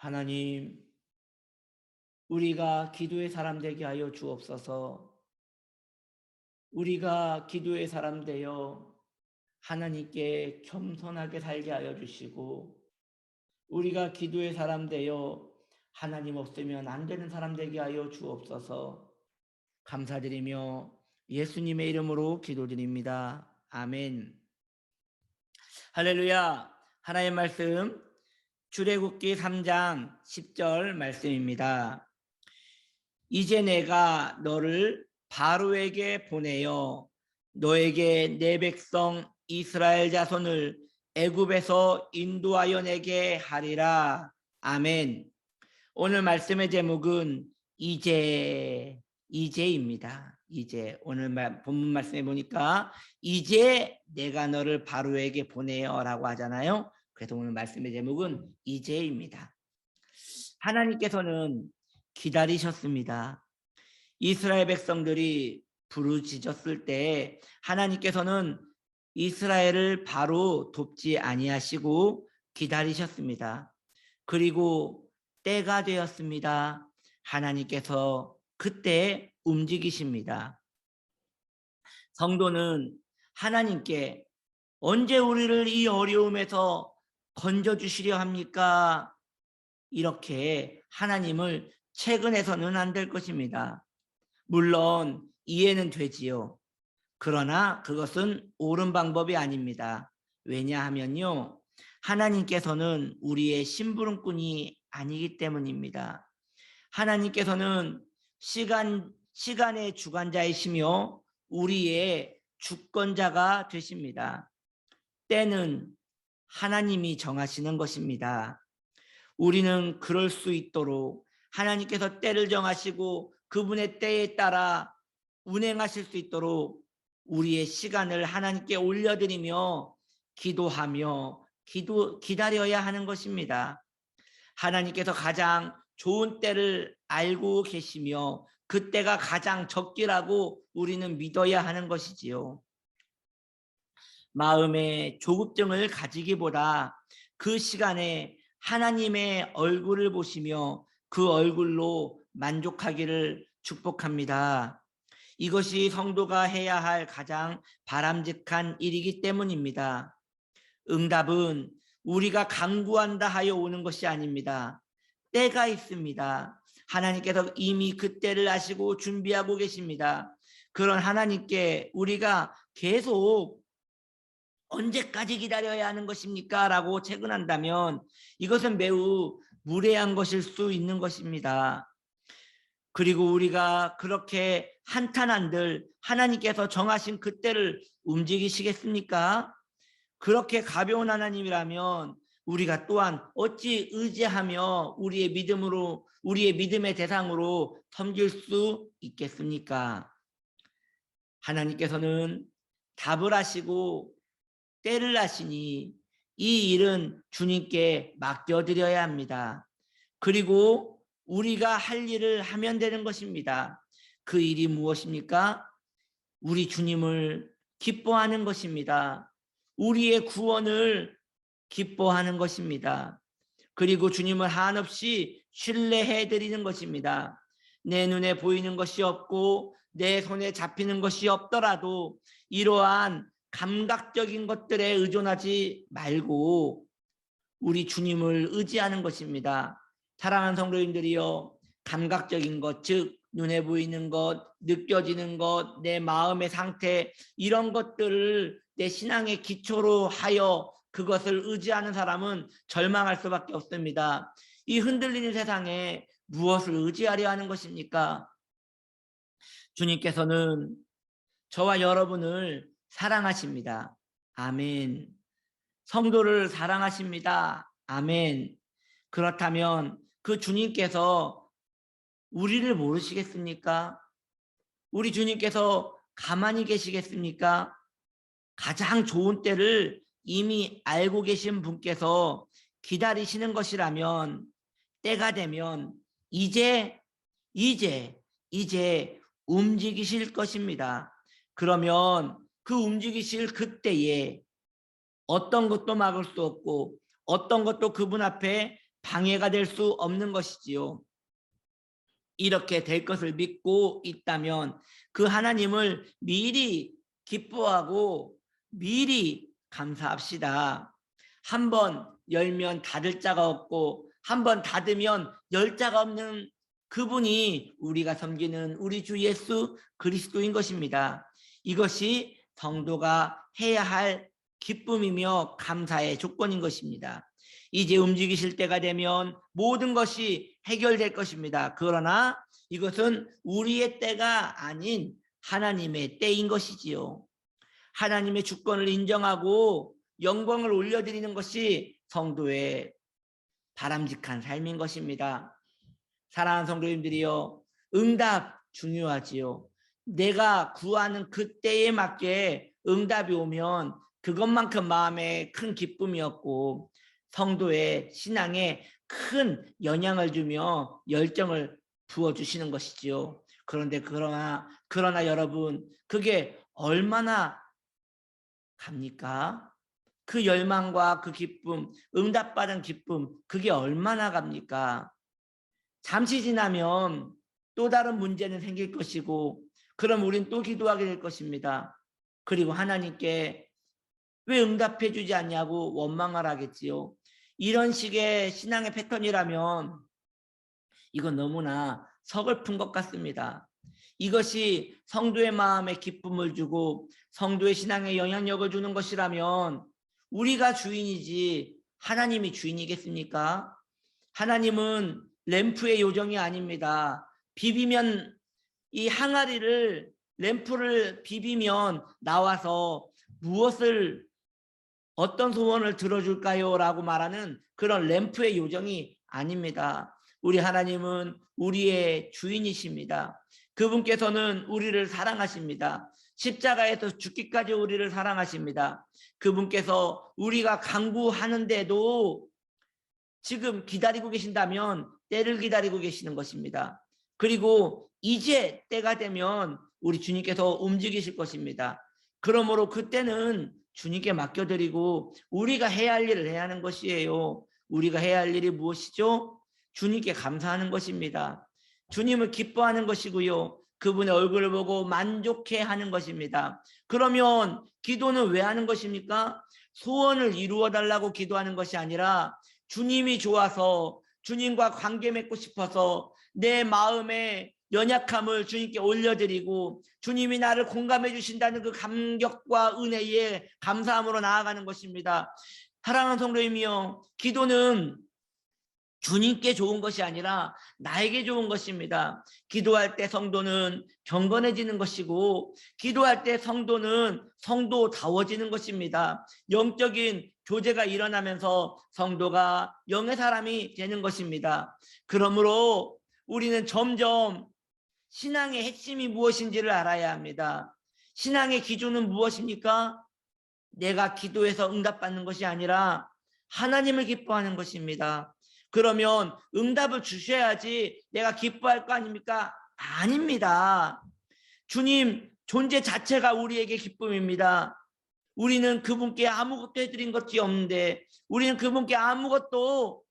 하나님, 우리가 기도의 사람 되게 하여 주옵소서. 우리가 기도의 사람 되어 하나님께 겸손하게 살게 하여 주시고, 우리가 기도의 사람 되어 하나님 없으면 안 되는 사람 되게 하여 주옵소서. 감사드리며 예수님의 이름으로 기도드립니다. 아멘. 할렐루야. 하나님의 말씀 출애굽기 3장 10절 말씀입니다. 이제 내가 너를 바로에게 보내어 너에게 내 백성 이스라엘 자손을 애굽에서 인도하여 내게 하리라. 아멘. 오늘 말씀의 제목은 이제입니다. 이제 오늘 본문 말씀에 보니까 이제 내가 너를 바로에게 보내어라고 하잖아요. 그래서 오늘 말씀의 제목은 이제입니다. 하나님께서는 기다리셨습니다. 이스라엘 백성들이 부르짖었을 때 하나님께서는 이스라엘을 바로 돕지 아니하시고 기다리셨습니다. 그리고 때가 되었습니다. 하나님께서 그때 움직이십니다. 성도는 하나님께 언제 우리를 이 어려움에서 건져주시려 합니까? 이렇게 하나님을 채근해서는 안 될 것입니다. 물론 이해는 되지요. 그러나 그것은 옳은 방법이 아닙니다. 왜냐하면요, 하나님께서는 우리의 심부름꾼이 아니기 때문입니다. 하나님께서는 시간의 주관자이시며 우리의 주권자가 되십니다. 때는 하나님이 정하시는 것입니다. 우리는 그럴 수 있도록 하나님께서 때를 정하시고 그분의 때에 따라 운행하실 수 있도록 우리의 시간을 하나님께 올려드리며 기도하며 기다려야 하는 것입니다. 하나님께서 가장 좋은 때를 알고 계시며 그 때가 가장 적기라고 우리는 믿어야 하는 것이지요. 마음의 조급증을 가지기보다 그 시간에 하나님의 얼굴을 보시며 그 얼굴로 만족하기를 축복합니다. 이것이 성도가 해야 할 가장 바람직한 일이기 때문입니다. 응답은 우리가 강구한다 하여 오는 것이 아닙니다. 때가 있습니다. 하나님께서 이미 그 때를 아시고 준비하고 계십니다. 그런 하나님께 우리가 계속 언제까지 기다려야 하는 것입니까? 라고 채근한다면 이것은 매우 무례한 것일 수 있는 것입니다. 그리고 우리가 그렇게 한탄한들 하나님께서 정하신 그때를 움직이시겠습니까? 그렇게 가벼운 하나님이라면 우리가 또한 어찌 의지하며 우리의 믿음의 대상으로 섬길 수 있겠습니까? 하나님께서는 답을 하시고 때를 하시니 이 일은 주님께 맡겨드려야 합니다. 그리고 우리가 할 일을 하면 되는 것입니다. 그 일이 무엇입니까? 우리 주님을 기뻐하는 것입니다. 우리의 구원을 기뻐하는 것입니다. 그리고 주님을 한없이 신뢰해 드리는 것입니다. 내 눈에 보이는 것이 없고 내 손에 잡히는 것이 없더라도 이러한 감각적인 것들에 의존하지 말고 우리 주님을 의지하는 것입니다. 사랑하는 성도님들이여, 감각적인 것, 즉 눈에 보이는 것, 느껴지는 것, 내 마음의 상태, 이런 것들을 내 신앙의 기초로 하여 그것을 의지하는 사람은 절망할 수밖에 없습니다. 이 흔들리는 세상에 무엇을 의지하려 하는 것입니까? 주님께서는 저와 여러분을 사랑하십니다. 아멘. 성도를 사랑하십니다. 아멘. 그렇다면 그 주님께서 우리를 모르시겠습니까? 우리 주님께서 가만히 계시겠습니까? 가장 좋은 때를 이미 알고 계신 분께서 기다리시는 것이라면 때가 되면 이제 움직이실 것입니다. 그러면 그 움직이실 그때에 어떤 것도 막을 수 없고 어떤 것도 그분 앞에 방해가 될 수 없는 것이지요. 이렇게 될 것을 믿고 있다면 그 하나님을 미리 기뻐하고 미리 감사합시다. 한번 열면 닫을 자가 없고 한번 닫으면 열 자가 없는 그분이 우리가 섬기는 우리 주 예수 그리스도인 것입니다. 이것이 성도가 해야 할 기쁨이며 감사의 조건인 것입니다. 이제 움직이실 때가 되면 모든 것이 해결될 것입니다. 그러나 이것은 우리의 때가 아닌 하나님의 때인 것이지요. 하나님의 주권을 인정하고 영광을 올려드리는 것이 성도의 바람직한 삶인 것입니다. 사랑하는 성도님들이요, 응답 중요하지요. 내가 구하는 그 때에 맞게 응답이 오면 그것만큼 마음에 큰 기쁨이었고 성도의 신앙에 큰 영향을 주며 열정을 부어주시는 것이지요. 그러나 여러분, 그게 얼마나 갑니까? 그 열망과 그 기쁨, 응답받은 기쁨, 그게 얼마나 갑니까? 잠시 지나면 또 다른 문제는 생길 것이고 그럼 우린 또 기도하게 될 것입니다. 그리고 하나님께 왜 응답해 주지 않냐고 원망을 하겠지요. 이런 식의 신앙의 패턴이라면 이건 너무나 서글픈 것 같습니다. 이것이 성도의 마음에 기쁨을 주고 성도의 신앙에 영향력을 주는 것이라면 우리가 주인이지 하나님이 주인이겠습니까? 하나님은 램프의 요정이 아닙니다. 비비면 이 항아리를 램프를 비비면 나와서 무엇을 어떤 소원을 들어줄까요? 라고 말하는 그런 램프의 요정이 아닙니다. 우리 하나님은 우리의 주인이십니다. 그분께서는 우리를 사랑하십니다. 십자가에서 죽기까지 우리를 사랑하십니다. 그분께서 우리가 간구하는데도 지금 기다리고 계신다면 때를 기다리고 계시는 것입니다. 그리고 이제 때가 되면 우리 주님께서 움직이실 것입니다. 그러므로 그때는 주님께 맡겨드리고 우리가 해야 할 일을 해야 하는 것이에요. 우리가 해야 할 일이 무엇이죠? 주님께 감사하는 것입니다. 주님을 기뻐하는 것이고요. 그분의 얼굴을 보고 만족해 하는 것입니다. 그러면 기도는 왜 하는 것입니까? 소원을 이루어 달라고 기도하는 것이 아니라 주님이 좋아서 주님과 관계 맺고 싶어서 내 마음의 연약함을 주님께 올려드리고 주님이 나를 공감해 주신다는 그 감격과 은혜에 감사함으로 나아가는 것입니다. 사랑하는 성도님이여, 기도는 주님께 좋은 것이 아니라 나에게 좋은 것입니다. 기도할 때 성도는 경건해지는 것이고 기도할 때 성도는 성도다워지는 것입니다. 영적인 교제가 일어나면서 성도가 영의 사람이 되는 것입니다. 그러므로 우리는 점점 신앙의 핵심이 무엇인지를 알아야 합니다. 신앙의 기준은 무엇입니까? 내가 기도해서 응답받는 것이 아니라 하나님을 기뻐하는 것입니다. 그러면 응답을 주셔야지 내가 기뻐할 거 아닙니까? 아닙니다. 주님 존재 자체가 우리에게 기쁨입니다. 우리는 그분께 아무것도 해드린 것이 없는데 우리는 그분께 아무것도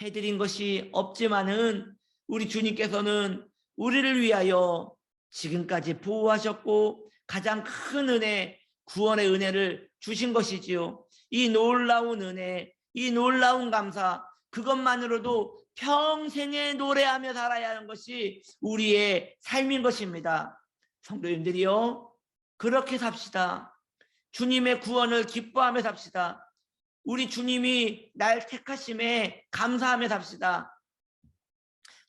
해드린 것이 없지만은 우리 주님께서는 우리를 위하여 지금까지 보호하셨고 가장 큰 은혜, 구원의 은혜를 주신 것이지요. 이 놀라운 은혜, 이 놀라운 감사, 그것만으로도 평생에 노래하며 살아야 하는 것이 우리의 삶인 것입니다. 성도님들이요, 그렇게 삽시다. 주님의 구원을 기뻐하며 삽시다. 우리 주님이 날 택하심에 감사하며 삽시다.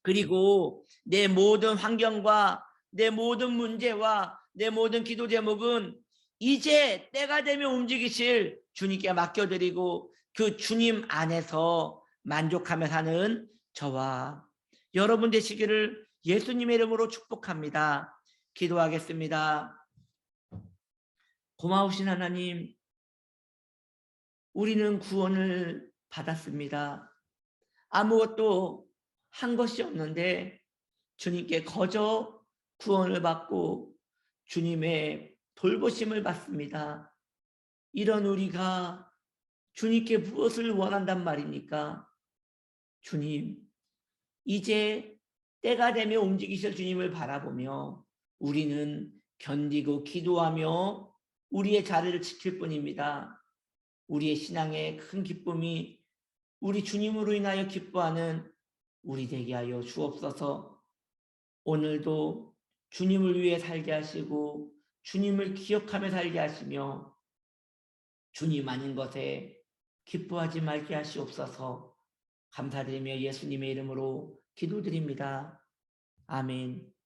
그리고 내 모든 환경과 내 모든 문제와 내 모든 기도 제목은 이제 때가 되면 움직이실 주님께 맡겨드리고 그 주님 안에서 만족하며 사는 저와 여러분 되시기를 예수님의 이름으로 축복합니다. 기도하겠습니다. 고마우신 하나님, 우리는 구원을 받았습니다. 아무것도 한 것이 없는데 주님께 거저 구원을 받고 주님의 돌보심을 받습니다. 이런 우리가 주님께 무엇을 원한단 말입니까? 주님, 이제 때가 되면 움직이실 주님을 바라보며 우리는 견디고 기도하며 우리의 자리를 지킬 뿐입니다. 우리의 신앙의 큰 기쁨이 우리 주님으로 인하여 기뻐하는 우리 되게 하여 주옵소서. 오늘도 주님을 위해 살게 하시고 주님을 기억하며 살게 하시며 주님 아닌 것에 기뻐하지 말게 하시옵소서. 감사드리며 예수님의 이름으로 기도드립니다. 아멘.